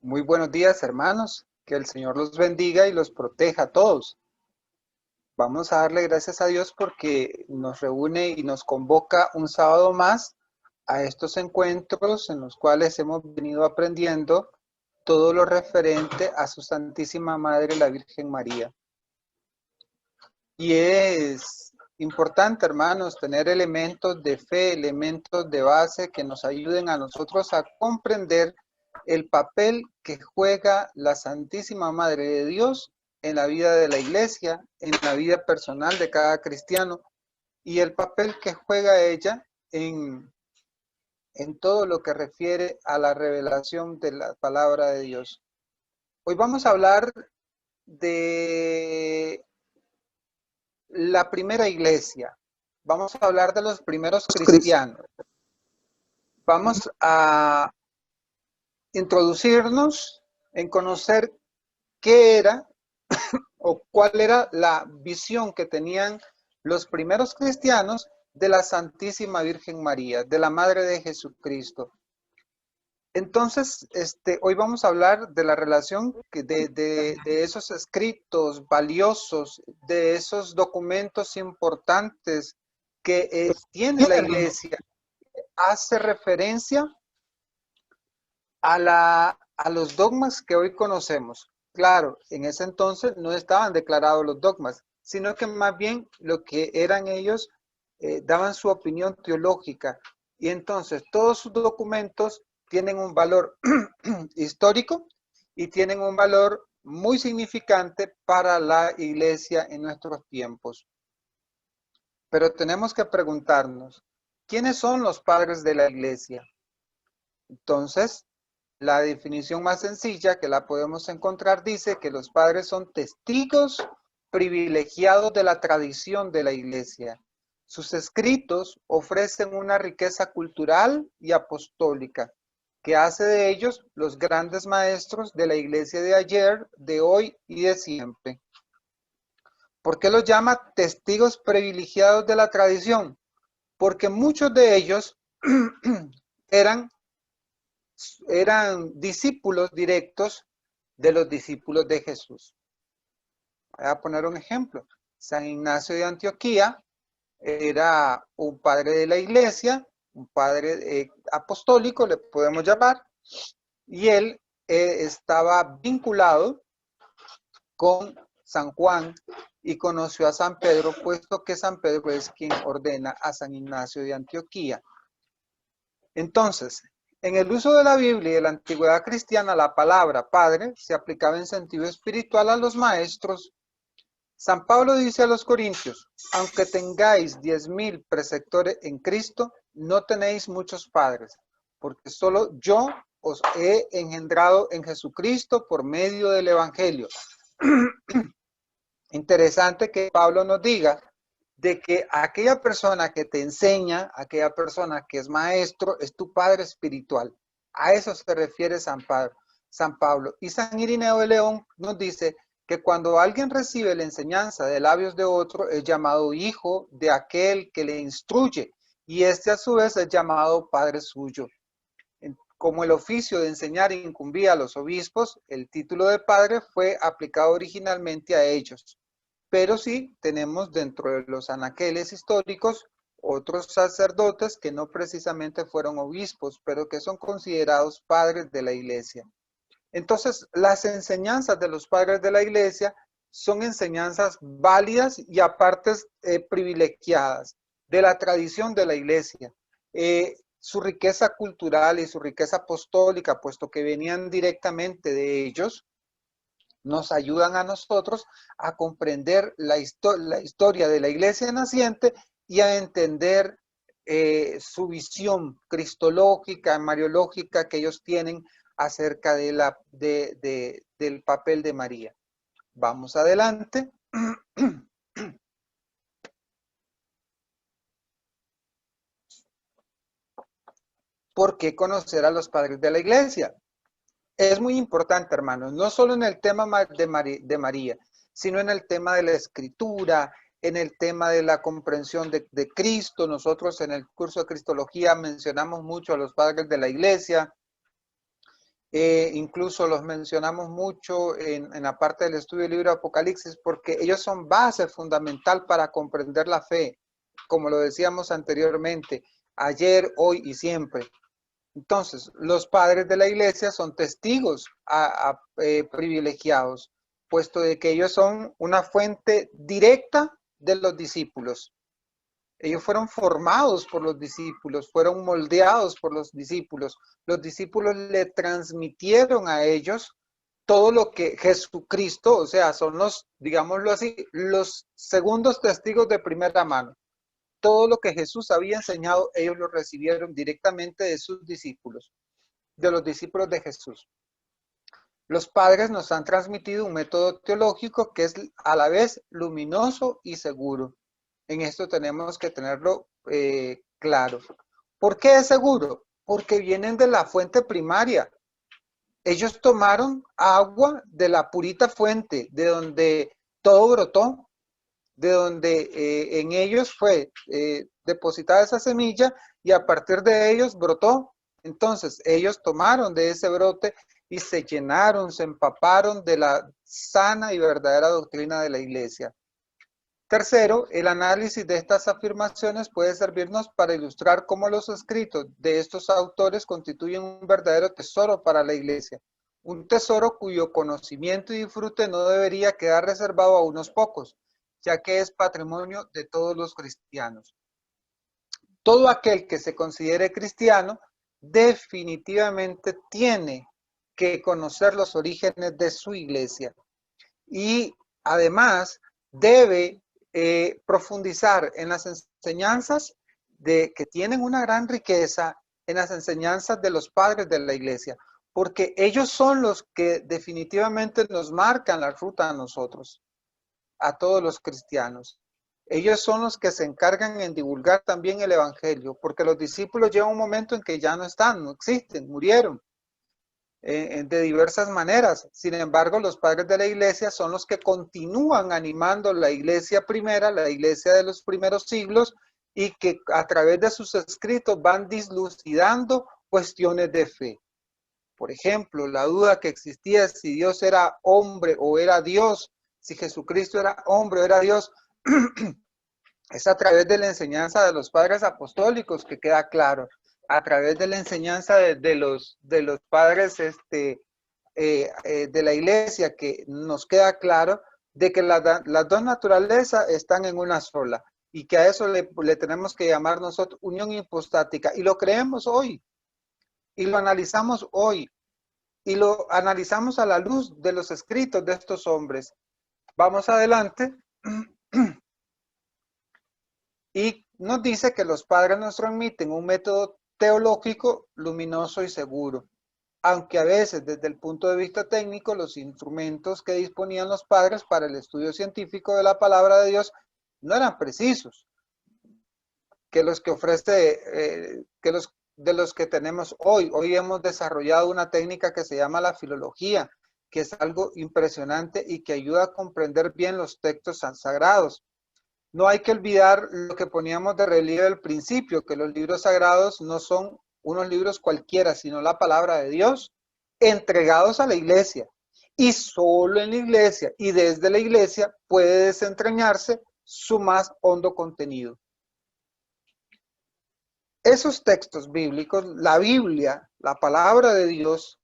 Muy buenos días, hermanos. Que el Señor los bendiga y los proteja a todos. Vamos a darle gracias a Dios porque nos reúne y nos convoca un sábado más a estos encuentros en los cuales hemos venido aprendiendo todo lo referente a su Santísima Madre, la Virgen María. Y es importante, hermanos, tener elementos de fe, elementos de base que nos ayuden a nosotros a comprender el papel que juega la Santísima Madre de Dios en la vida de la Iglesia, en la vida personal de cada cristiano y el papel que juega ella en todo lo que refiere a la revelación de la palabra de Dios. Hoy vamos a hablar de la primera iglesia. Vamos a hablar de los primeros cristianos. Vamos a introducirnos en conocer qué era o cuál era la visión que tenían los primeros cristianos de la Santísima Virgen María, de la Madre de Jesucristo. Entonces, hoy vamos a hablar de la relación de esos escritos valiosos, de esos documentos importantes que tiene la Iglesia. Hace referencia a los dogmas que hoy conocemos. Claro, en ese entonces no estaban declarados los dogmas, sino que más bien lo que eran ellos daban su opinión teológica. Y entonces todos sus documentos tienen un valor histórico y tienen un valor muy significante para la iglesia en nuestros tiempos. Pero tenemos que preguntarnos, ¿quiénes son los padres de la iglesia? Entonces, la definición más sencilla que la podemos encontrar dice que los padres son testigos privilegiados de la tradición de la iglesia. Sus escritos ofrecen una riqueza cultural y apostólica que hace de ellos los grandes maestros de la iglesia de ayer, de hoy y de siempre. ¿Por qué los llama testigos privilegiados de la tradición? Porque muchos de ellos eran discípulos directos de los discípulos de Jesús. Voy a poner un ejemplo. San Ignacio de Antioquía era un padre de la iglesia, un padre apostólico, le podemos llamar, y él estaba vinculado con San Juan y conoció a San Pedro, puesto que San Pedro es quien ordena a San Ignacio de Antioquía. Entonces, en el uso de la Biblia y de la antigüedad cristiana, la palabra padre se aplicaba en sentido espiritual a los maestros. San Pablo dice a los corintios, aunque tengáis 10,000 preceptores en Cristo, no tenéis muchos padres, porque solo yo os he engendrado en Jesucristo por medio del Evangelio. Interesante que Pablo nos diga de que aquella persona que te enseña, aquella persona que es maestro, es tu padre espiritual. A eso se refiere San Pablo. Y San Irineo de León nos dice que cuando alguien recibe la enseñanza de labios de otro, es llamado hijo de aquel que le instruye, y este a su vez es llamado padre suyo. Como el oficio de enseñar incumbía a los obispos, el título de padre fue aplicado originalmente a ellos. Pero sí tenemos dentro de los anaqueles históricos otros sacerdotes que no precisamente fueron obispos, pero que son considerados padres de la iglesia. Entonces, las enseñanzas de los padres de la iglesia son enseñanzas válidas y aparte privilegiadas de la tradición de la iglesia. Su riqueza cultural y su riqueza apostólica, puesto que venían directamente de ellos, nos ayudan a nosotros a comprender la historia de la iglesia naciente y a entender su visión cristológica, mariológica que ellos tienen acerca del papel de María. Vamos adelante. ¿Por qué conocer a los padres de la iglesia? Es muy importante, hermanos, no solo en el tema de María, sino en el tema de la escritura, en el tema de la comprensión de Cristo. Nosotros en el curso de Cristología mencionamos mucho a los padres de la iglesia. incluso los mencionamos mucho en la parte del estudio del libro de Apocalipsis, porque ellos son base fundamental para comprender la fe, como lo decíamos anteriormente, ayer, hoy y siempre. Entonces, los padres de la iglesia son testigos privilegiados, puesto de que ellos son una fuente directa de los discípulos. Ellos fueron formados por los discípulos, fueron moldeados por los discípulos. Los discípulos le transmitieron a ellos todo lo que Jesucristo, o sea, son los, digámoslo así, los segundos testigos de primera mano. Todo lo que Jesús había enseñado, ellos lo recibieron directamente de sus discípulos, de los discípulos de Jesús. Los padres nos han transmitido un método teológico que es a la vez luminoso y seguro. En esto tenemos que tenerlo claro. ¿Por qué es seguro? Porque vienen de la fuente primaria. Ellos tomaron agua de la purita fuente, de donde todo brotó, de donde en ellos fue depositada esa semilla y a partir de ellos brotó. Entonces ellos tomaron de ese brote y se llenaron, se empaparon de la sana y verdadera doctrina de la iglesia. Tercero, el análisis de estas afirmaciones puede servirnos para ilustrar cómo los escritos de estos autores constituyen un verdadero tesoro para la iglesia, un tesoro cuyo conocimiento y disfrute no debería quedar reservado a unos pocos, ya que es patrimonio de todos los cristianos. Todo aquel que se considere cristiano definitivamente tiene que conocer los orígenes de su iglesia y además debe profundizar en las enseñanzas que tienen una gran riqueza, en las enseñanzas de los padres de la iglesia, porque ellos son los que definitivamente nos marcan la ruta a nosotros, a todos los cristianos. Ellos son los que se encargan en divulgar también el evangelio, porque los discípulos llegan un momento en que ya no están, no existen, murieron de diversas maneras. Sin embargo, los padres de la iglesia son los que continúan animando la iglesia primera, la iglesia de los primeros siglos, y que a través de sus escritos van dislucidando cuestiones de fe. Por ejemplo, la duda que existía si Dios era hombre o era Dios, si Jesucristo era hombre o era Dios, es a través de la enseñanza de los padres apostólicos que queda claro, a través de la enseñanza de los padres de la iglesia que nos queda claro de que las dos naturalezas están en una sola y que a eso le tenemos que llamar nosotros unión hipostática y lo creemos hoy y lo analizamos hoy y lo analizamos a la luz de los escritos de estos hombres. Vamos adelante. Y nos dice que los padres nos transmiten un método teológico luminoso y seguro, aunque a veces desde el punto de vista técnico los instrumentos que disponían los padres para el estudio científico de la palabra de Dios no eran precisos que los que ofrece, de los que tenemos hoy. Hoy hemos desarrollado una técnica que se llama la filología, que es algo impresionante y que ayuda a comprender bien los textos sagrados. No hay que olvidar lo que poníamos de relieve al principio, que los libros sagrados no son unos libros cualquiera, sino la palabra de Dios, entregados a la iglesia. Y solo en la iglesia y desde la iglesia puede desentrañarse su más hondo contenido. Esos textos bíblicos, la Biblia, la palabra de Dios,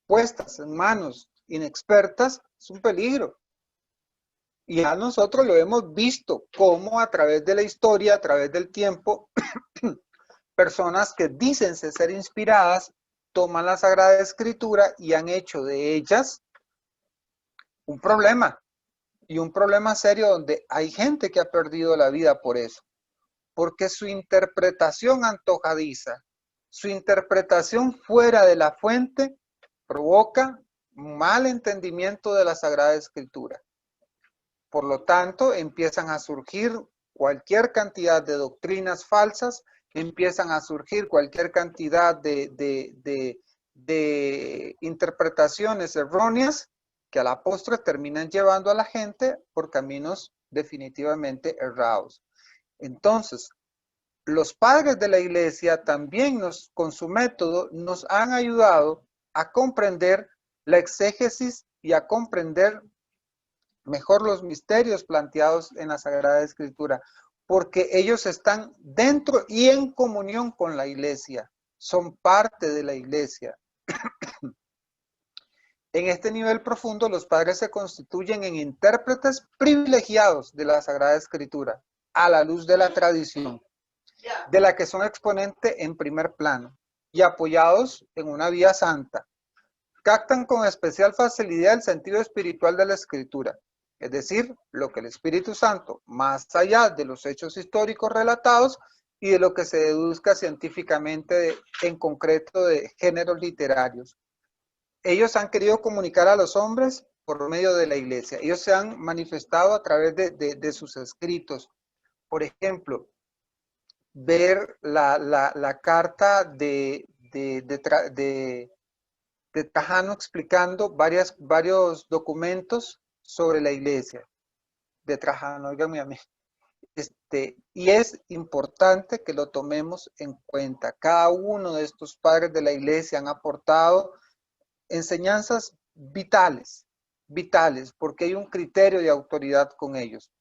puestas en manos inexpertas, es un peligro. Y ya nosotros lo hemos visto, cómo a través de la historia, a través del tiempo, personas que dicen ser inspiradas, toman la Sagrada Escritura y han hecho de ellas un problema. Y un problema serio donde hay gente que ha perdido la vida por eso. Porque su interpretación antojadiza, su interpretación fuera de la fuente, provoca un mal entendimiento de la Sagrada Escritura. Por lo tanto, empiezan a surgir cualquier cantidad de doctrinas falsas, empiezan a surgir cualquier cantidad de interpretaciones erróneas que a la postre terminan llevando a la gente por caminos definitivamente errados. Entonces, los padres de la iglesia también con su método nos han ayudado a comprender la exégesis y a comprender mejor los misterios planteados en la Sagrada Escritura, porque ellos están dentro y en comunión con la iglesia, son parte de la iglesia. En este nivel profundo, los padres se constituyen en intérpretes privilegiados de la Sagrada Escritura, a la luz de la tradición, de la que son exponente en primer plano, y apoyados en una vía santa. Captan con especial facilidad el sentido espiritual de la Escritura, es decir, lo que el Espíritu Santo, más allá de los hechos históricos relatados y de lo que se deduzca científicamente en concreto de géneros literarios. Ellos han querido comunicar a los hombres por medio de la iglesia. Ellos se han manifestado a través de sus escritos. Por ejemplo, ver la carta de Trajano explicando varios documentos sobre la iglesia. De Trajano, oiganme a mí. Y es importante que lo tomemos en cuenta. Cada uno de estos padres de la iglesia han aportado enseñanzas vitales, porque hay un criterio de autoridad con ellos.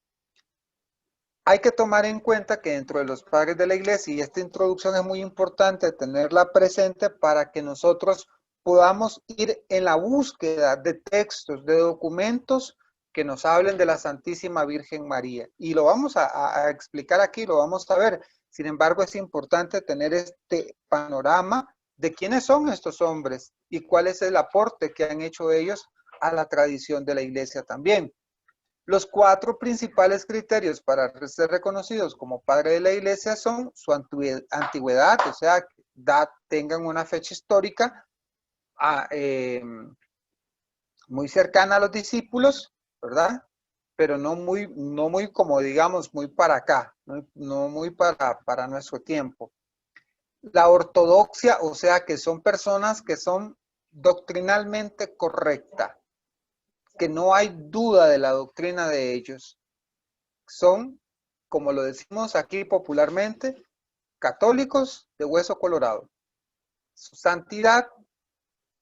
Hay que tomar en cuenta que dentro de los padres de la iglesia, y esta introducción es muy importante tenerla presente para que nosotros podamos ir en la búsqueda de textos, de documentos que nos hablen de la Santísima Virgen María. Y lo vamos a explicar aquí, lo vamos a ver. Sin embargo, es importante tener este panorama de quiénes son estos hombres y cuál es el aporte que han hecho ellos a la tradición de la iglesia también. Los 4 principales criterios para ser reconocidos como padre de la iglesia son su antigüedad, o sea, que tengan una fecha histórica muy cercana a los discípulos, ¿verdad? Pero no muy como digamos, muy para acá, no muy para nuestro tiempo. La ortodoxia, o sea, que son personas que son doctrinalmente correctas, que no hay duda de la doctrina de ellos. Son, como lo decimos aquí popularmente, católicos de hueso colorado. Su santidad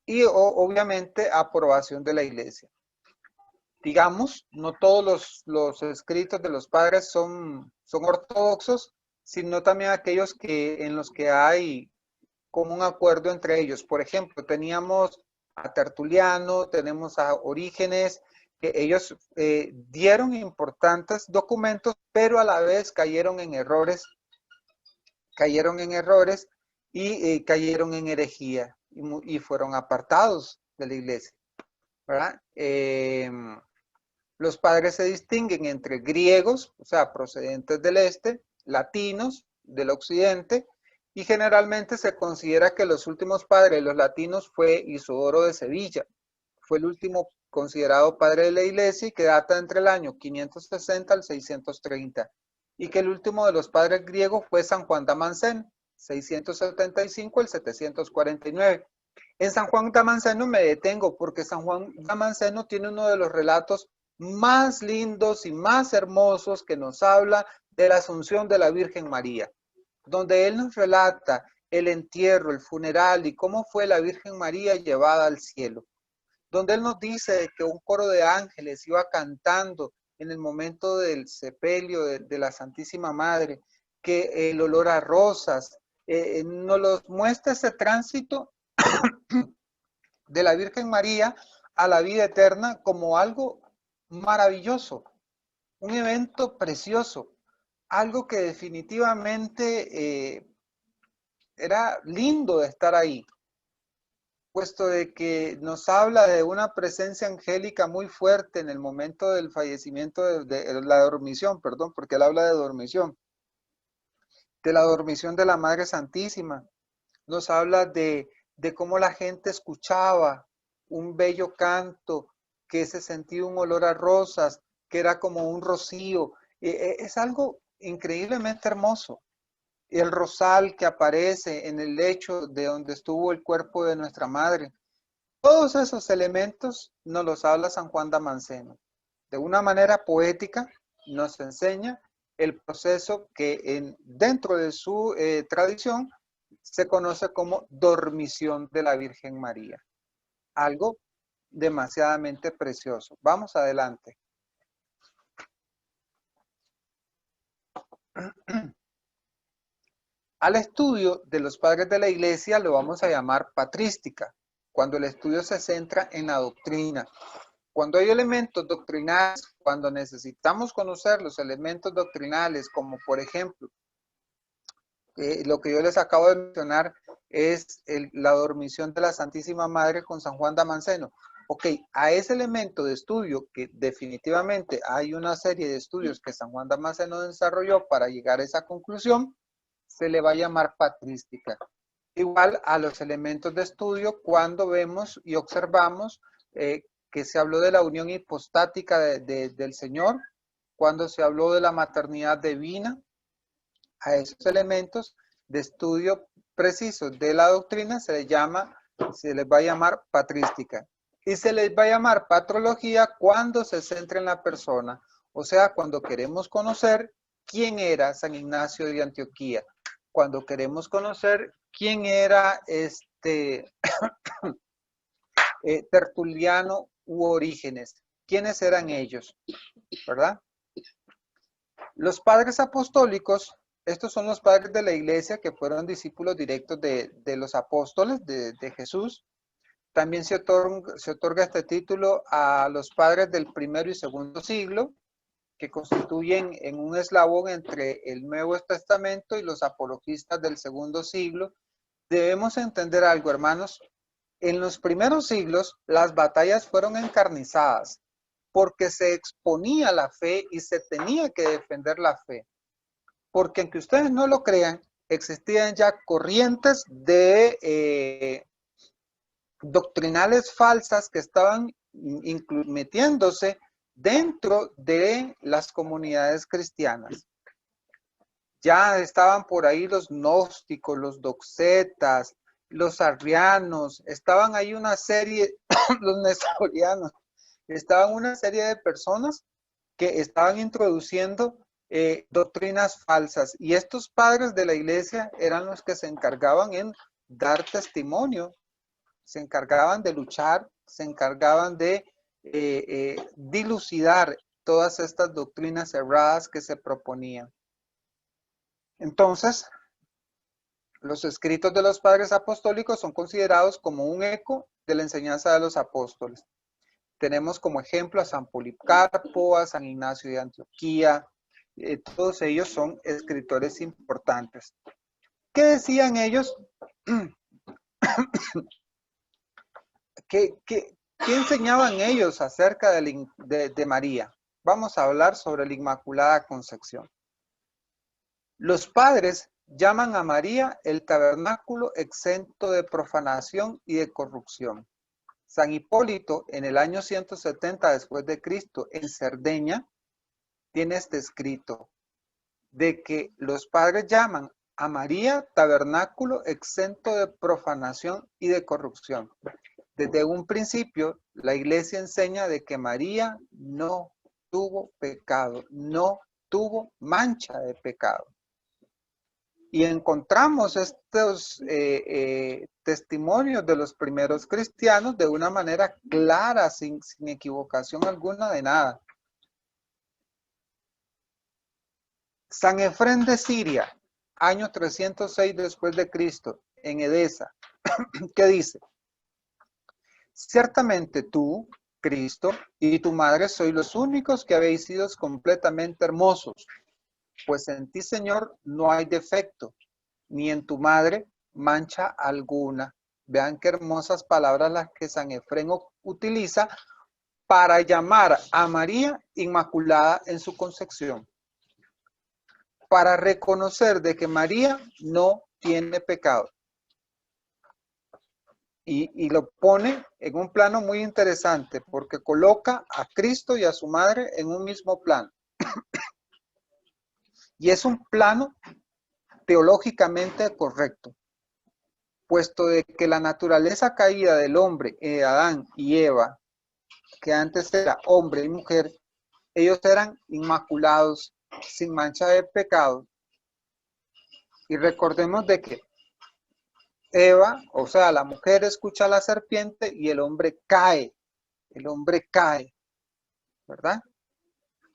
y obviamente aprobación de la iglesia. Digamos, no todos los escritos de los padres son ortodoxos, sino también aquellos en los que hay como un acuerdo entre ellos. Por ejemplo, teníamos a Tertuliano, tenemos a Orígenes, que ellos dieron importantes documentos, pero a la vez cayeron en errores y cayeron en herejía y fueron apartados de la iglesia, ¿verdad? Los padres se distinguen entre griegos, o sea, procedentes del este, latinos del occidente, y generalmente se considera que los últimos padres de los latinos fue Isodoro de Sevilla. Fue el último considerado padre de la iglesia y que data entre el año 560 al 630. Y que el último de los padres griegos fue San Juan Damasceno, 675 al 749. En San Juan Damasceno me detengo porque San Juan Damasceno tiene uno de los relatos más lindos y más hermosos que nos habla de la Asunción de la Virgen María, donde él nos relata el entierro, el funeral y cómo fue la Virgen María llevada al cielo, donde él nos dice que un coro de ángeles iba cantando en el momento del sepelio de la Santísima Madre, que el olor a rosas, nos muestra ese tránsito de la Virgen María a la vida eterna como algo maravilloso, un evento precioso, algo que definitivamente era lindo de estar ahí, puesto de que nos habla de una presencia angélica muy fuerte en el momento del fallecimiento, de la dormición, perdón, porque él habla de dormición, de la dormición de la Madre Santísima. Nos habla de cómo la gente escuchaba un bello canto, que se sentía un olor a rosas, que era como un rocío. Es algo increíblemente hermoso. El rosal que aparece en el lecho de donde estuvo el cuerpo de nuestra madre. Todos esos elementos nos los habla San Juan Damasceno. De una manera poética nos enseña el proceso que dentro de su tradición se conoce como dormición de la Virgen María. algo demasiadamente precioso. Vamos adelante. Al estudio de los padres de la iglesia lo vamos a llamar patrística, cuando el estudio se centra en la doctrina. Cuando hay elementos doctrinales, cuando necesitamos conocer los elementos doctrinales, como por ejemplo, lo que yo les acabo de mencionar es la dormición de la Santísima Madre con San Juan Damasceno. Ok, a ese elemento de estudio, que definitivamente hay una serie de estudios que San Juan Damasceno desarrolló para llegar a esa conclusión, se le va a llamar patrística. Igual a los elementos de estudio cuando vemos y observamos que se habló de la unión hipostática del Señor, cuando se habló de la maternidad divina. A esos elementos de estudio precisos de la doctrina se les va a llamar patrística. Y se les va a llamar patrología cuando se centra en la persona, o sea, cuando queremos conocer quién era San Ignacio de Antioquía, cuando queremos conocer quién era Tertuliano u Orígenes, quiénes eran ellos, ¿verdad? Los padres apostólicos, estos son los padres de la iglesia que fueron discípulos directos de los apóstoles de Jesús. También se otorga este título a los padres del primero y segundo siglo, que constituyen en un eslabón entre el Nuevo Testamento y los apologistas del segundo siglo. Debemos entender algo, hermanos. En los primeros siglos, las batallas fueron encarnizadas porque se exponía la fe y se tenía que defender la fe. Porque aunque ustedes no lo crean, existían ya corrientes de doctrinales falsas que estaban metiéndose dentro de las comunidades cristianas. Ya estaban por ahí los gnósticos, los doxetas, los arrianos, estaban ahí una serie, los nestorianos, estaban una serie de personas que estaban introduciendo doctrinas falsas, y estos padres de la iglesia eran los que se encargaban en dar testimonio, se encargaban de luchar, se encargaban de dilucidar todas estas doctrinas erradas que se proponían. Entonces, los escritos de los padres apostólicos son considerados como un eco de la enseñanza de los apóstoles. Tenemos como ejemplo a San Policarpo, a San Ignacio de Antioquía. Todos ellos son escritores importantes. ¿Qué decían ellos? ¿Qué enseñaban ellos acerca de María? Vamos a hablar sobre la Inmaculada Concepción. Los padres llaman a María el tabernáculo exento de profanación y de corrupción. San Hipólito, en el año 170 después de Cristo, en Cerdeña, tiene este escrito, de que los padres llaman a María tabernáculo exento de profanación y de corrupción. Desde un principio, la iglesia enseña de que María no tuvo pecado, no tuvo mancha de pecado. Y encontramos estos testimonios de los primeros cristianos de una manera clara, sin equivocación alguna de nada. San Efrén de Siria, año 306 después de Cristo, en Edesa, ¿qué dice? Ciertamente tú, Cristo, y tu madre sois los únicos que habéis sido completamente hermosos, pues en ti, Señor, no hay defecto, ni en tu madre mancha alguna. Vean qué hermosas palabras las que San Efrén utiliza para llamar a María Inmaculada en su concepción, para reconocer de que María no tiene pecado. Y lo pone en un plano muy interesante, porque coloca a Cristo y a su madre en un mismo plano. Y es un plano teológicamente correcto, puesto de que la naturaleza caída del hombre, Adán y Eva, que antes era hombre y mujer, ellos eran inmaculados, sin mancha de pecado. Y recordemos de que Eva, o sea, la mujer escucha a la serpiente y el hombre cae, ¿verdad?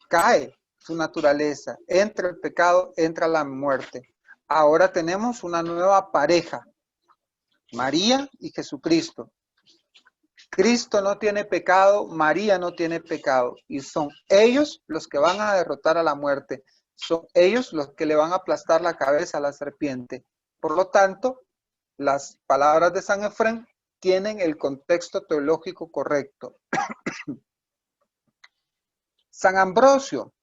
Cae su naturaleza, entra el pecado, entra la muerte. Ahora tenemos una nueva pareja, María y Jesucristo. Cristo no tiene pecado, María no tiene pecado, y son ellos los que van a derrotar a la muerte, son ellos los que le van a aplastar la cabeza a la serpiente. Por lo tanto, las palabras de San Efrén tienen el contexto teológico correcto. San Ambrosio,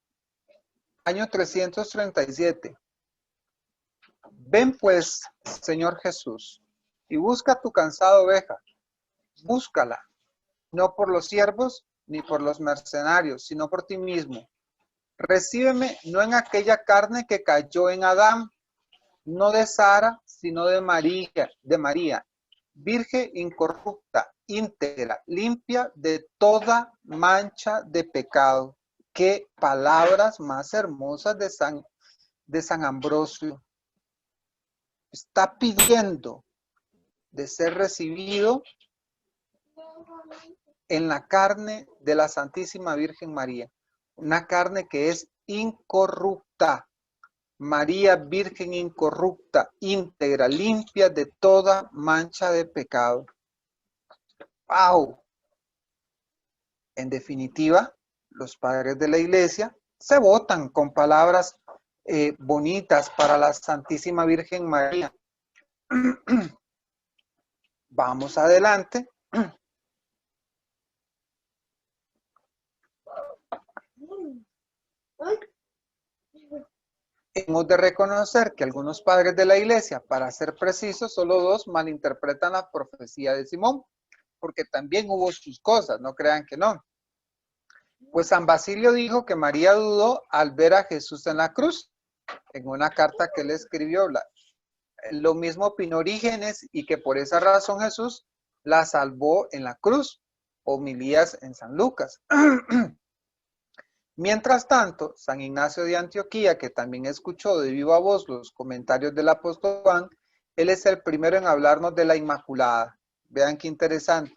año 337. Ven pues, Señor Jesús, y busca tu cansada oveja, búscala, no por los siervos ni por los mercenarios, sino por ti mismo. Recíbeme no en aquella carne que cayó en Adán, no de Sara, sino de María, virgen incorrupta, íntegra, limpia de toda mancha de pecado. Qué palabras más hermosas de San Ambrosio. Está pidiendo de ser recibido en la carne de la Santísima Virgen María, una carne que es incorrupta. María Virgen incorrupta, íntegra, limpia de toda mancha de pecado. ¡Wow! En definitiva, los padres de la Iglesia se votan con palabras bonitas para la Santísima Virgen María. Vamos adelante. Hemos de reconocer que algunos padres de la Iglesia, para ser precisos, solo dos malinterpretan la profecía de Simón, porque también hubo sus cosas, no crean que no. Pues San Basilio dijo que María dudó al ver a Jesús en la cruz, en una carta que él escribió. Lo mismo opinó Orígenes y que por esa razón Jesús la salvó en la cruz. Homilías en San Lucas. Mientras tanto, San Ignacio de Antioquía, que también escuchó de viva voz los comentarios del apóstol Juan, él es el primero en hablarnos de la Inmaculada. Vean qué interesante.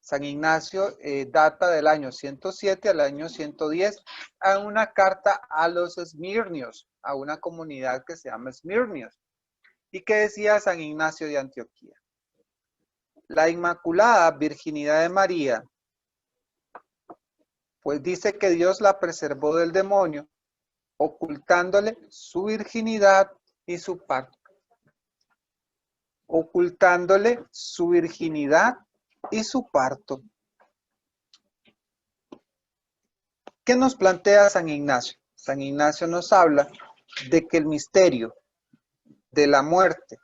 San Ignacio data del año 107 al año 110 a una carta a los esmirnios, a una comunidad que se llama esmirnios. ¿Y qué decía San Ignacio de Antioquía? La Inmaculada Virginidad de María, pues dice que Dios la preservó del demonio, ocultándole su virginidad y su parto. Ocultándole su virginidad y su parto. ¿Qué nos plantea San Ignacio? San Ignacio nos habla de que el misterio de la muerte,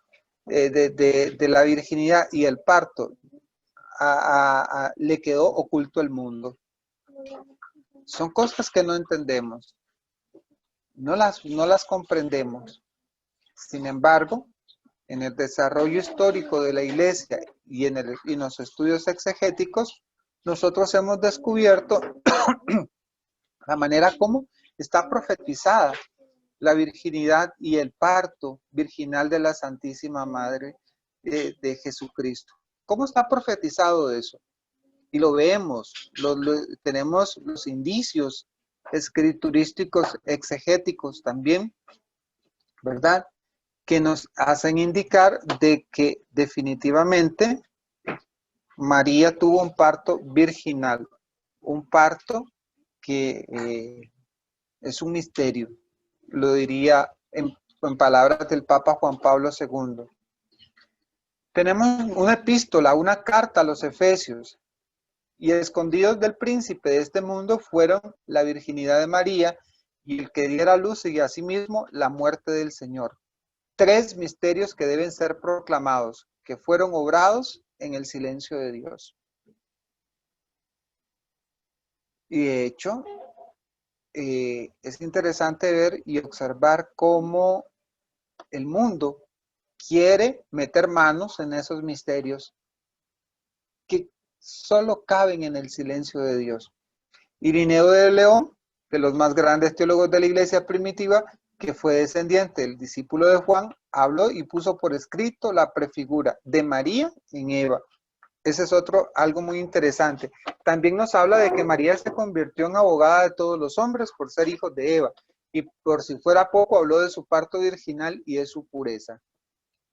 de la virginidad y el parto, le quedó oculto al mundo. Son cosas que no entendemos, no las comprendemos. Sin embargo, en el desarrollo histórico de la Iglesia y en los estudios exegéticos, nosotros hemos descubierto la manera como está profetizada la virginidad y el parto virginal de la Santísima Madre de Jesucristo. ¿Cómo está profetizado eso? Y lo vemos, tenemos los indicios escriturísticos, exegéticos también, ¿verdad? Que nos hacen indicar de que definitivamente María tuvo un parto virginal, un parto que es un misterio, lo diría en palabras del Papa Juan Pablo II. Tenemos una epístola, una carta a los Efesios, y escondidos del príncipe de este mundo fueron la virginidad de María y el que diera luz y asimismo la muerte del Señor. Tres misterios que deben ser proclamados, que fueron obrados en el silencio de Dios. Y de hecho, es interesante ver y observar cómo el mundo quiere meter manos en esos misterios que solo caben en el silencio de Dios. Irineo de León, de los más grandes teólogos de la iglesia primitiva, que fue descendiente del discípulo de Juan, habló y puso por escrito la prefigura de María en Eva. Ese es algo muy interesante. También nos habla de que María se convirtió en abogada de todos los hombres por ser hijos de Eva. Y por si fuera poco, habló de su parto virginal y de su pureza.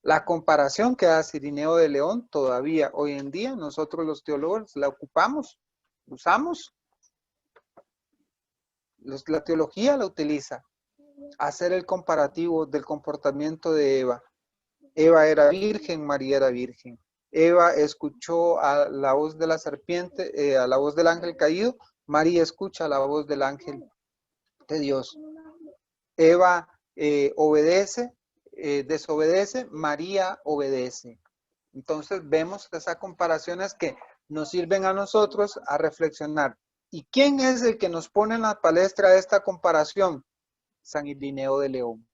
La comparación que hace Irineo de León, todavía hoy en día, nosotros los teólogos la ocupamos, usamos. La teología la utiliza. Hacer el comparativo del comportamiento de Eva. Eva era virgen, María era virgen. Eva escuchó a la voz de la serpiente, a la voz del ángel caído. María escucha la voz del ángel de Dios. Eva desobedece, María obedece. Entonces vemos esas comparaciones que nos sirven a nosotros a reflexionar. ¿Y quién es el que nos pone en la palestra esta comparación? San Irineo de León.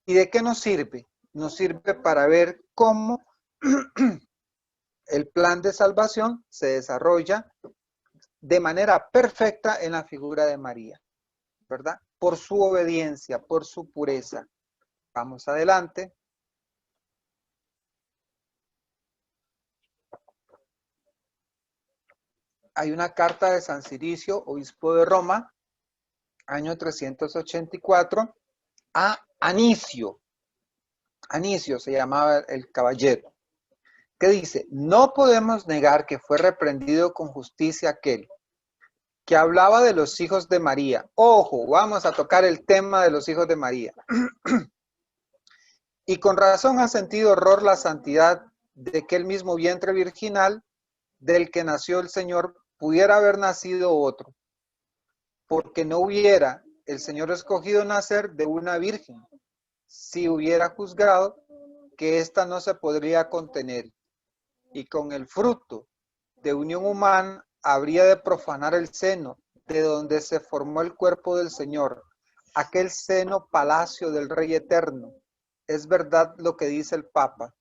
¿Y de qué nos sirve? Nos sirve para ver cómo el plan de salvación se desarrolla de manera perfecta en la figura de María, ¿verdad? Por su obediencia, por su pureza. Vamos adelante. Hay una carta de San Ciricio, obispo de Roma, año 384, a Anicio. Anicio se llamaba el caballero, que dice: no podemos negar que fue reprendido con justicia aquel que hablaba de los hijos de María. Ojo, vamos a tocar el tema de los hijos de María. Y con razón ha sentido horror la santidad de que el mismo vientre virginal del que nació el Señor pudiera haber nacido otro, porque no hubiera el Señor escogido nacer de una virgen, si hubiera juzgado que ésta no se podría contener, y con el fruto de unión humana habría de profanar el seno de donde se formó el cuerpo del Señor, aquel seno palacio del Rey Eterno. Es verdad lo que dice el Papa.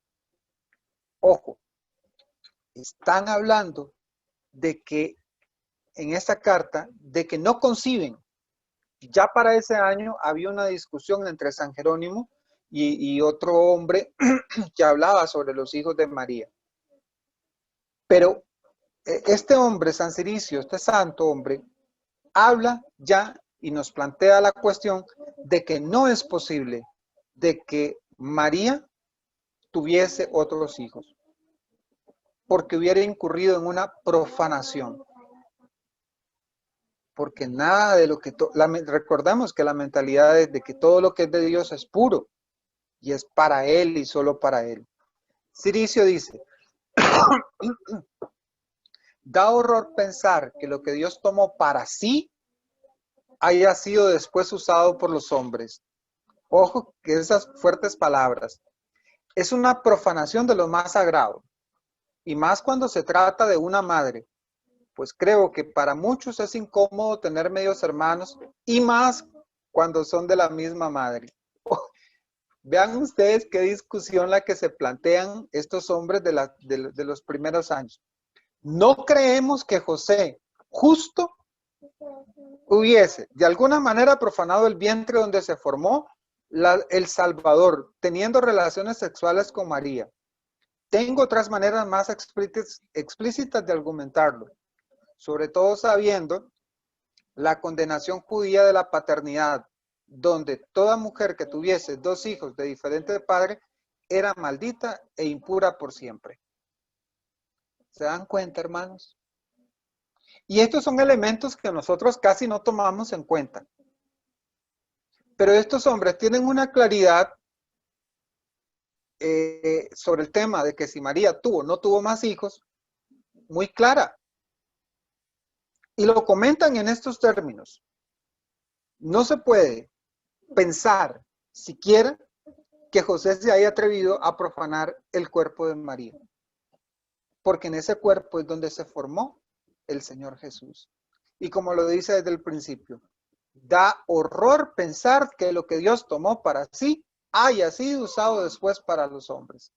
Ojo, están hablando de que en esta carta, de que no conciben. Ya para ese año había una discusión entre San Jerónimo y otro hombre que hablaba sobre los hijos de María. Pero este hombre, San Ciricio, este santo hombre, habla ya y nos plantea la cuestión de que no es posible de que María tuviese otros hijos, porque hubiera incurrido en una profanación. Porque nada de lo que... recordamos que la mentalidad es de que todo lo que es de Dios es puro y es para Él y solo para Él. Ciricio dice: da horror pensar que lo que Dios tomó para sí haya sido después usado por los hombres. Ojo que esas fuertes palabras. Es una profanación de lo más sagrado, y más cuando se trata de una madre, pues creo que para muchos es incómodo tener medios hermanos, y más cuando son de la misma madre. Vean ustedes qué discusión la que se plantean estos hombres de los primeros años. No creemos que José justo hubiese de alguna manera profanado el vientre donde se formó el Salvador, teniendo relaciones sexuales con María. Tengo otras maneras más explícitas de argumentarlo, sobre todo sabiendo la condenación judía de la paternidad, donde toda mujer que tuviese dos hijos de diferente padre era maldita e impura por siempre. ¿Se dan cuenta, hermanos? Y estos son elementos que nosotros casi no tomamos en cuenta. Pero estos hombres tienen una claridad sobre el tema de que si María tuvo o no tuvo más hijos, muy clara. Y lo comentan en estos términos. No se puede pensar siquiera que José se haya atrevido a profanar el cuerpo de María, porque en ese cuerpo es donde se formó el Señor Jesús. Y como lo dice desde el principio, da horror pensar que lo que Dios tomó para sí haya sido usado después para los hombres.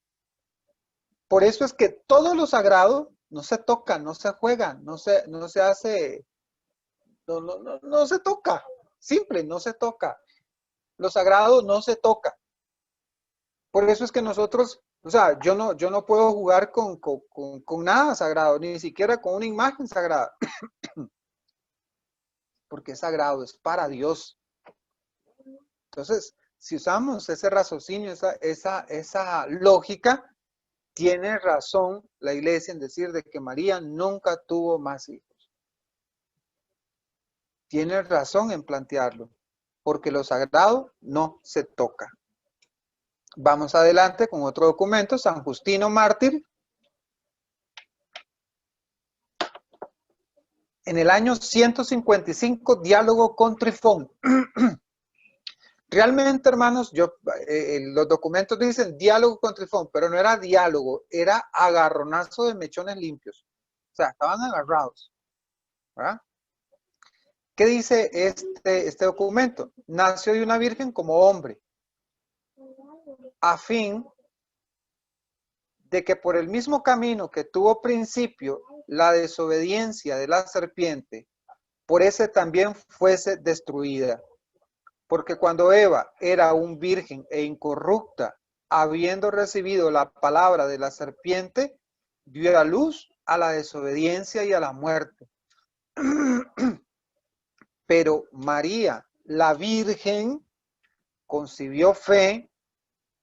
Por eso es que todo lo sagrado no se toca, no se juega, no se hace, no se toca, simple, no se toca. Lo sagrado no se toca. Por eso es que nosotros, o sea, yo no puedo jugar con nada sagrado, ni siquiera con una imagen sagrada. Porque es sagrado, es para Dios. Entonces, si usamos ese raciocinio, esa lógica, tiene razón la iglesia en decir de que María nunca tuvo más hijos. Tiene razón en plantearlo, porque lo sagrado no se toca. Vamos adelante con otro documento, San Justino Mártir. En el año 155, diálogo con Trifón. Realmente, hermanos, los documentos dicen diálogo con Trifón, pero no era diálogo, era agarronazo de mechones limpios. O sea, estaban agarrados. ¿Verdad? ¿Qué dice este documento? Nació de una virgen como hombre, a fin de que por el mismo camino que tuvo principio la desobediencia de la serpiente, por ese también fuese destruida. Porque cuando Eva era un virgen e incorrupta, habiendo recibido la palabra de la serpiente, dio a luz a la desobediencia y a la muerte. Pero María, la Virgen, concibió fe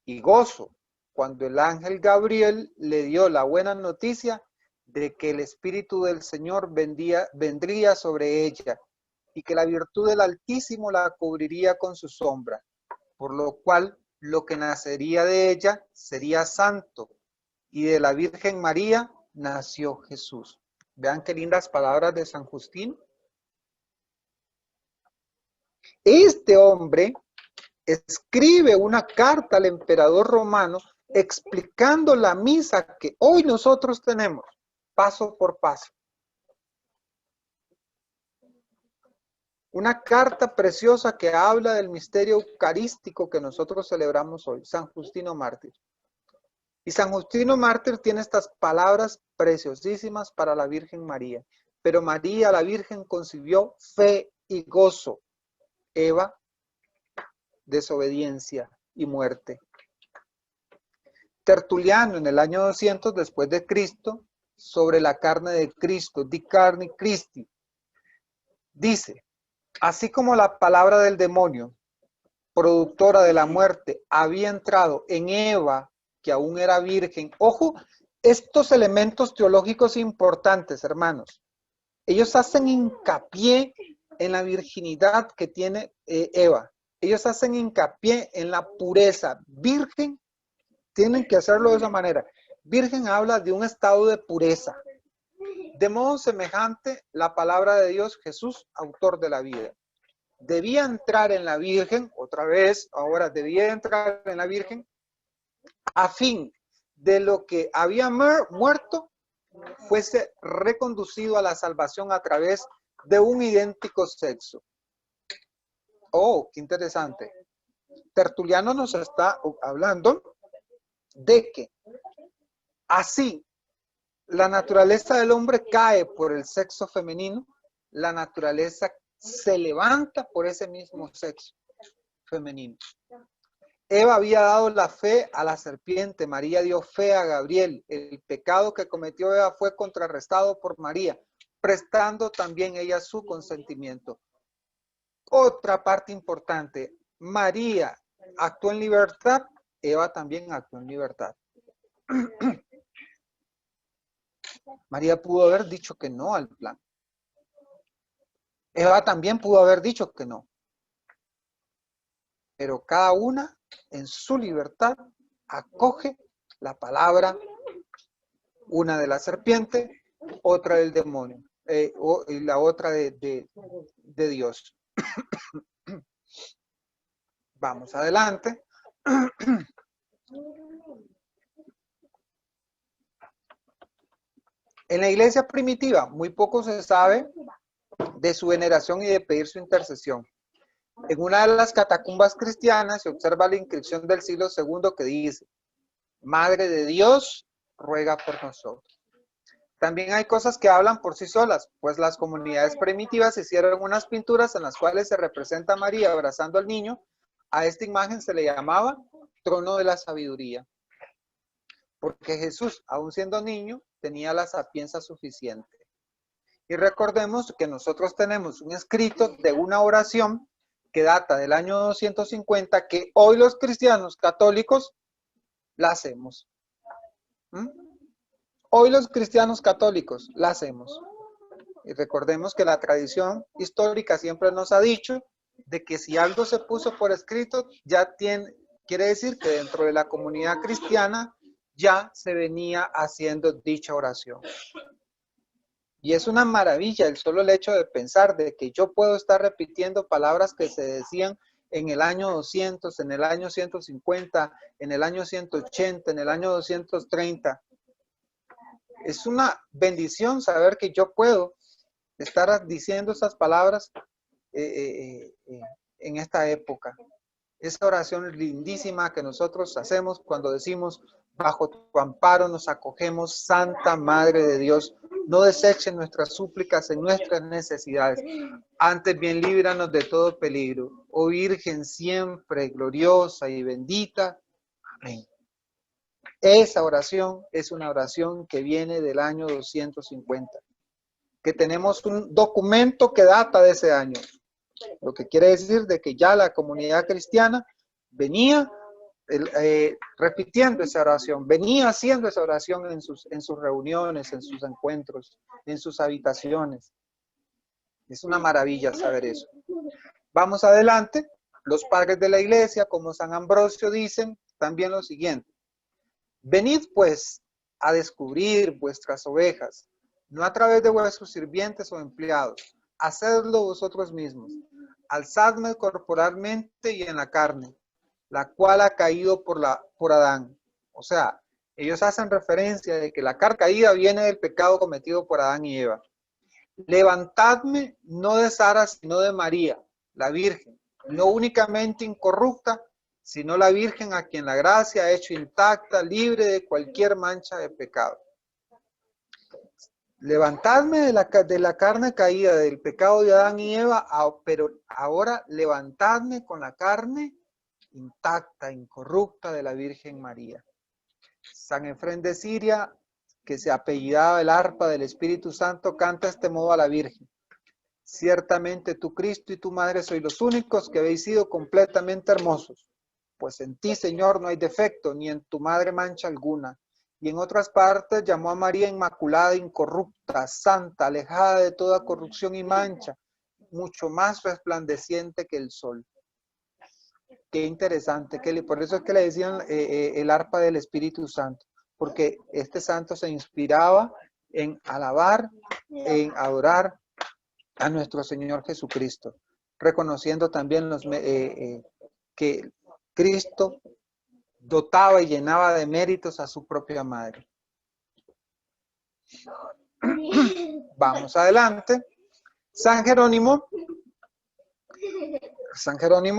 y gozo cuando el ángel Gabriel le dio la buena noticia de que el Espíritu del Señor vendría sobre ella y que la virtud del Altísimo la cubriría con su sombra, por lo cual lo que nacería de ella sería santo, y de la Virgen María nació Jesús. Vean qué lindas palabras de San Justino. Este hombre escribe una carta al emperador romano explicando la misa que hoy nosotros tenemos, paso por paso. Una carta preciosa que habla del misterio eucarístico que nosotros celebramos hoy, San Justino Mártir. Y San Justino Mártir tiene estas palabras preciosísimas para la Virgen María. Pero María, la Virgen, concibió fe y gozo. Eva, desobediencia y muerte. Tertuliano, en el año 200 después de Cristo, sobre la carne de Cristo, Di Carni Christi, dice: así como la palabra del demonio, productora de la muerte, había entrado en Eva, que aún era virgen. Ojo, estos elementos teológicos importantes, hermanos. Ellos hacen hincapié en la virginidad que tiene Eva. Ellos hacen hincapié en la pureza. Virgen, tienen que hacerlo de esa manera. Virgen habla de un estado de pureza. De modo semejante, la palabra de Dios, Jesús, autor de la vida. Debía entrar en la Virgen, otra vez, ahora debía entrar en la Virgen, a fin de lo que había muerto fuese reconducido a la salvación a través de un idéntico sexo. Oh, qué interesante. Tertuliano nos está hablando de que así la naturaleza del hombre cae por el sexo femenino, la naturaleza se levanta por ese mismo sexo femenino. Eva había dado la fe a la serpiente, María dio fe a Gabriel. El pecado que cometió Eva fue contrarrestado por María, prestando también ella su consentimiento. Otra parte importante, María actuó en libertad, Eva también actuó en libertad. María pudo haber dicho que no al plan. Eva también pudo haber dicho que no. Pero cada una en su libertad acoge la palabra, una de la serpiente, otra del demonio, y la otra de Dios. Vamos adelante. En la iglesia primitiva, muy poco se sabe de su veneración y de pedir su intercesión. En una de las catacumbas cristianas se observa la inscripción del siglo II que dice: Madre de Dios, ruega por nosotros. También hay cosas que hablan por sí solas, pues las comunidades primitivas hicieron unas pinturas en las cuales se representa a María abrazando al niño, A esta imagen se le llamaba trono de la sabiduría, porque Jesús, aún siendo niño, tenía la sapiencia suficiente. Y recordemos que nosotros tenemos un escrito de una oración que data del año 250, que hoy los cristianos católicos la hacemos. Hoy los cristianos católicos la hacemos. Y recordemos que la tradición histórica siempre nos ha dicho de que si algo se puso por escrito, quiere decir que dentro de la comunidad cristiana ya se venía haciendo dicha oración. Y es una maravilla el solo hecho de pensar de que yo puedo estar repitiendo palabras que se decían en el año 200, en el año 150, en el año 180, en el año 230. Es una bendición saber que yo puedo estar diciendo esas palabras en esta época. Esa oración lindísima que nosotros hacemos cuando decimos, bajo tu amparo nos acogemos, Santa Madre de Dios. No desechen nuestras súplicas en nuestras necesidades. Antes bien líbranos de todo peligro. Oh Virgen siempre gloriosa y bendita. Amén. Esa oración es una oración que viene del año 250. Que tenemos un documento que data de ese año. Lo que quiere decir de que ya la comunidad cristiana venía repitiendo esa oración, venía haciendo esa oración en sus reuniones, en sus encuentros, en sus habitaciones. Es una maravilla saber eso. Vamos adelante. Los padres de la iglesia, como San Ambrosio, dicen también lo siguiente. Venid pues a descubrir vuestras ovejas, no a través de vuestros sirvientes o empleados. Hacedlo vosotros mismos. Alzadme corporalmente y en la carne, la cual ha caído por Adán. O sea, ellos hacen referencia de que la carne caída viene del pecado cometido por Adán y Eva. Levantadme no de Sara, sino de María, la Virgen, no únicamente incorrupta, sino la Virgen a quien la gracia ha hecho intacta, libre de cualquier mancha de pecado. Levantadme de la carne caída del pecado de Adán y Eva, pero ahora levantadme con la carne intacta, incorrupta de la Virgen María. San Efrén de Siria, que se apellidaba el arpa del Espíritu Santo, canta este modo a la Virgen. Ciertamente tú, Cristo, y tu Madre sois los únicos que habéis sido completamente hermosos, pues en ti, Señor, no hay defecto, ni en tu Madre mancha alguna. Y en otras partes llamó a María inmaculada, incorrupta, santa, alejada de toda corrupción y mancha, mucho más resplandeciente que el sol. Qué interesante, por eso es que le decían el arpa del Espíritu Santo, porque este santo se inspiraba en alabar, en adorar a nuestro Señor Jesucristo, reconociendo también que Cristo dotaba y llenaba de méritos a su propia madre. Vamos adelante. San Jerónimo,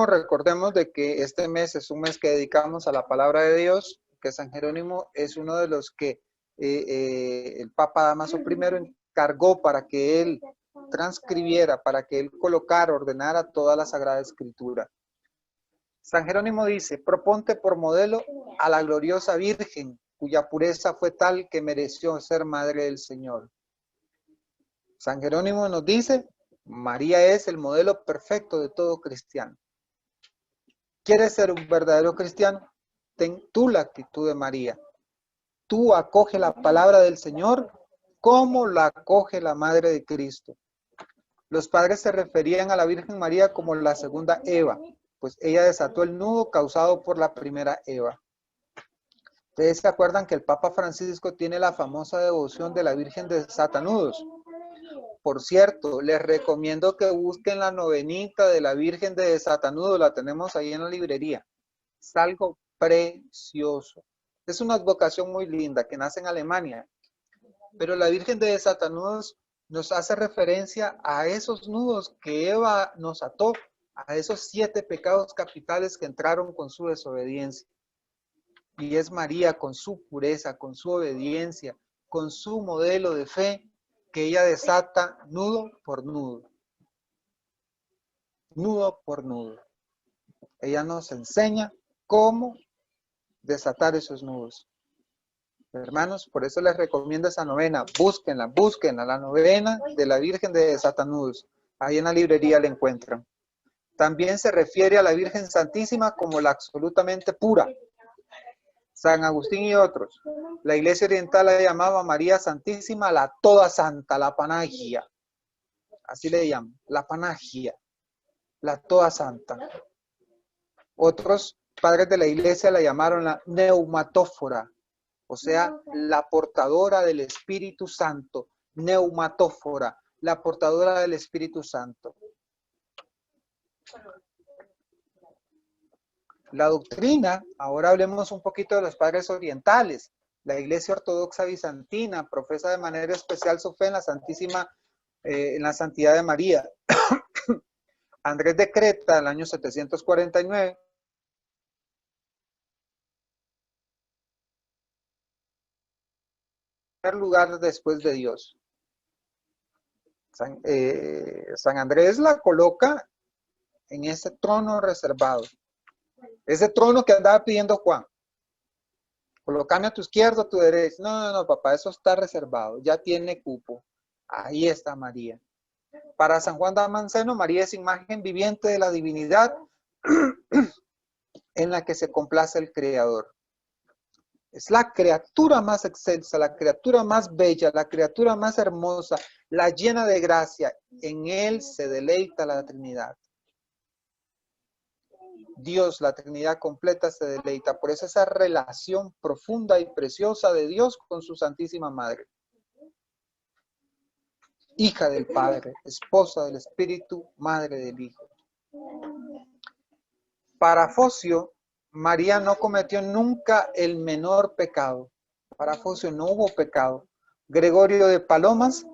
recordemos de que este mes es un mes que dedicamos a la palabra de Dios, que San Jerónimo es uno de los que el Papa Dámaso I encargó para que él transcribiera, para que él colocara, ordenara toda la Sagrada Escritura. San Jerónimo dice, proponte por modelo a la gloriosa Virgen, cuya pureza fue tal que mereció ser Madre del Señor. San Jerónimo nos dice, María es el modelo perfecto de todo cristiano. ¿Quieres ser un verdadero cristiano? Ten tú la actitud de María. Tú acoge la palabra del Señor como la acoge la Madre de Cristo. Los padres se referían a la Virgen María como la segunda Eva, pues ella desató el nudo causado por la primera Eva. Ustedes se acuerdan que el Papa Francisco tiene la famosa devoción de la Virgen de Desatanudos. Por cierto, les recomiendo que busquen la novenita de la Virgen de Desatanudos, la tenemos ahí en la librería. Es algo precioso. Es una advocación muy linda que nace en Alemania, pero la Virgen de Desatanudos nos hace referencia a esos nudos que Eva nos ató, a esos 7 pecados capitales que entraron con su desobediencia. Y es María con su pureza, con su obediencia, con su modelo de fe, que ella desata nudo por nudo. Nudo por nudo. Ella nos enseña cómo desatar esos nudos. Hermanos, por eso les recomiendo esa novena. Búsquenla, búsquenla, la novena de la Virgen de Desatanudos. Ahí en la librería la encuentran. También se refiere a la Virgen Santísima como la absolutamente pura. San Agustín y otros. La Iglesia Oriental la llamaba María Santísima la Toda Santa, la Panagia. Así le llaman, la Panagia, la Toda Santa. Otros padres de la Iglesia la llamaron la Neumatófora, o sea, la portadora del Espíritu Santo. Neumatófora, la portadora del Espíritu Santo. La doctrina, ahora hablemos un poquito de los padres orientales. La Iglesia Ortodoxa Bizantina profesa de manera especial su fe en la Santísima, en la santidad de María. Andrés de Creta, el año 749, en primer lugar después de Dios. San Andrés la coloca en ese trono reservado. Ese trono que andaba pidiendo Juan. Colócame a tu izquierda, a tu derecha. No, papá, eso está reservado. Ya tiene cupo. Ahí está María. Para San Juan Damasceno, María es imagen viviente de la divinidad en la que se complace el Creador. Es la criatura más excelsa, la criatura más bella, la criatura más hermosa, la llena de gracia. En él se deleita la Trinidad. Dios, la Trinidad completa, se deleita. Por eso esa relación profunda y preciosa de Dios con su Santísima Madre. Hija del Padre, esposa del Espíritu, madre del Hijo. Para Focio, María no cometió nunca el menor pecado. Para Focio no hubo pecado. Gregorio de Palomas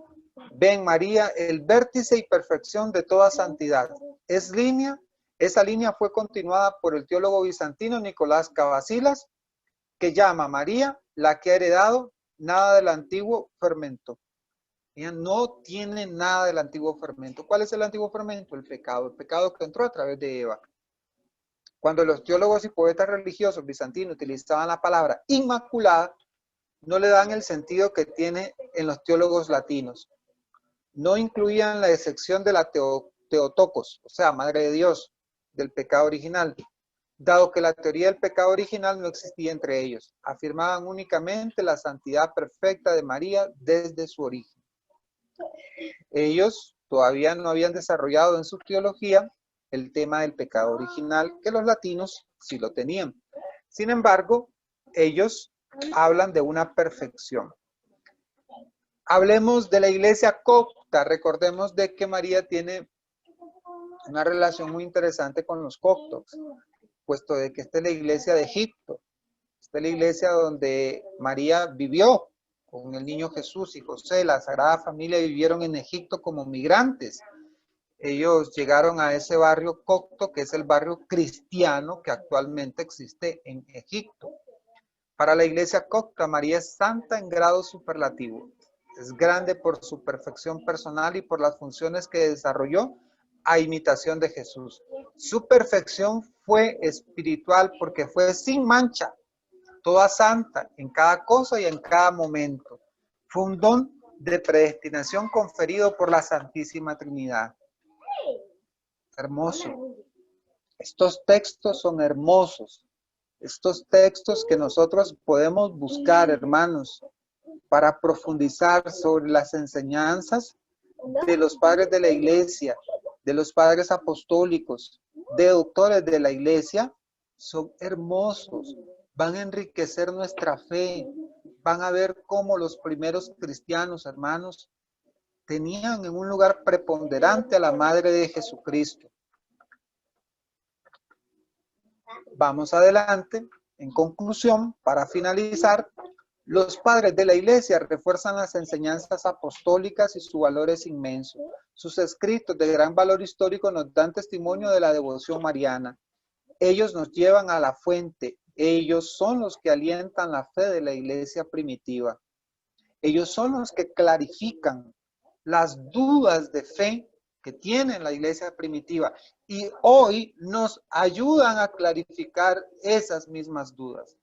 ve en María el vértice y perfección de toda santidad. Esa línea fue continuada por el teólogo bizantino Nicolás Cavasilas, que llama a María la que ha heredado nada del antiguo fermento. Ella no tiene nada del antiguo fermento. ¿Cuál es el antiguo fermento? El pecado que entró a través de Eva. Cuando los teólogos y poetas religiosos bizantinos utilizaban la palabra inmaculada, no le dan el sentido que tiene en los teólogos latinos. No incluían la excepción de la Teotokos, o sea, Madre de Dios, del pecado original, dado que la teoría del pecado original no existía entre ellos. Afirmaban únicamente la santidad perfecta de María desde su origen. Ellos todavía no habían desarrollado en su teología el tema del pecado original, que los latinos sí lo tenían. Sin embargo, ellos hablan de una perfección. Hablemos de la iglesia copta. Recordemos de que María tiene una relación muy interesante con los coptos, puesto de que esta es la iglesia de Egipto. Esta es la iglesia donde María vivió con el niño Jesús y José. La Sagrada Familia vivieron en Egipto como migrantes. Ellos llegaron a ese barrio copto, que es el barrio cristiano que actualmente existe en Egipto. Para la iglesia copta, María es santa en grado superlativo. Es grande por su perfección personal y por las funciones que desarrolló a imitación de Jesús. Su perfección fue espiritual porque fue sin mancha, toda santa en cada cosa y en cada momento. Fue un don de predestinación conferido por la Santísima Trinidad. Hermoso. Estos textos son hermosos. Estos textos que nosotros podemos buscar, hermanos, para profundizar sobre las enseñanzas de los padres de la iglesia, de los padres apostólicos, de doctores de la iglesia, son hermosos. Van a enriquecer nuestra fe. Van a ver cómo los primeros cristianos, hermanos, tenían en un lugar preponderante a la Madre de Jesucristo. Vamos adelante. En conclusión, para finalizar, los padres de la iglesia refuerzan las enseñanzas apostólicas y su valor es inmenso. Sus escritos de gran valor histórico nos dan testimonio de la devoción mariana. Ellos nos llevan a la fuente. Ellos son los que alientan la fe de la iglesia primitiva. Ellos son los que clarifican las dudas de fe que tiene la iglesia primitiva y hoy nos ayudan a clarificar esas mismas dudas.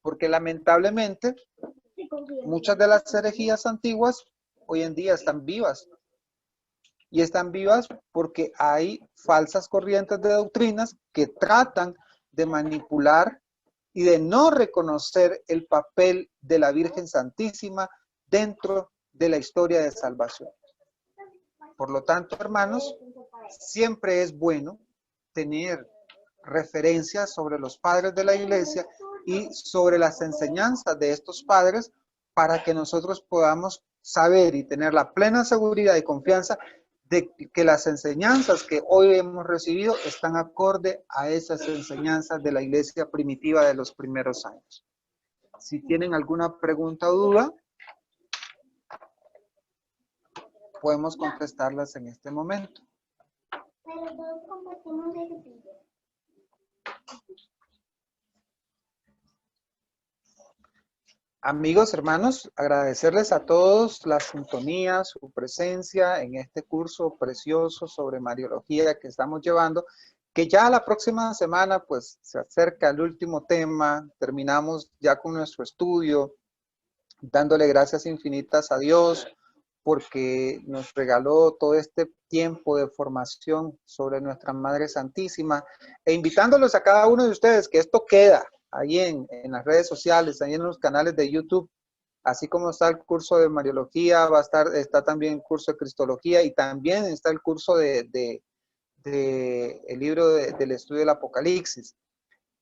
Porque lamentablemente muchas de las herejías antiguas hoy en día están vivas. Y están vivas porque hay falsas corrientes de doctrinas que tratan de manipular y de no reconocer el papel de la Virgen Santísima dentro de la historia de salvación. Por lo tanto, hermanos, siempre es bueno tener referencias sobre los padres de la iglesia y sobre las enseñanzas de estos padres para que nosotros podamos saber y tener la plena seguridad y confianza de que las enseñanzas que hoy hemos recibido están acorde a esas enseñanzas de la iglesia primitiva de los primeros años. Si tienen alguna pregunta o duda, podemos contestarlas en este momento. Pero todos compartimos el video. Amigos, hermanos, agradecerles a todos la sintonía, su presencia en este curso precioso sobre Mariología que estamos llevando, que ya la próxima semana pues se acerca el último tema, terminamos ya con nuestro estudio, dándole gracias infinitas a Dios porque nos regaló todo este tiempo de formación sobre nuestra Madre Santísima e invitándolos a cada uno de ustedes que esto queda ahí en las redes sociales, ahí en los canales de YouTube, así como está el curso de Mariología, está también el curso de Cristología y también está el curso el libro del estudio del Apocalipsis.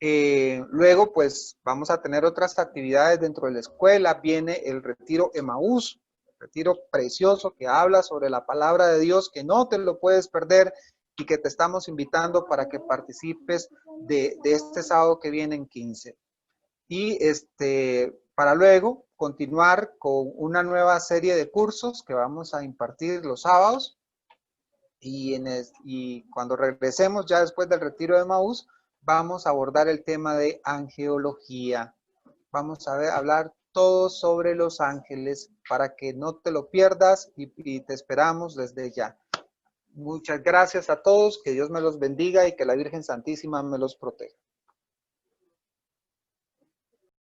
Luego, pues, vamos a tener otras actividades dentro de la escuela. Viene el retiro Emaús, retiro precioso que habla sobre la palabra de Dios, que no te lo puedes perder y que te estamos invitando para que participes de este sábado que viene en 15. Y para luego continuar con una nueva serie de cursos que vamos a impartir los sábados. Y cuando regresemos ya después del retiro de Emaús, vamos a abordar el tema de angelología. Vamos a hablar todo sobre los ángeles para que no te lo pierdas y te esperamos desde ya. Muchas gracias a todos, que Dios me los bendiga y que la Virgen Santísima me los proteja.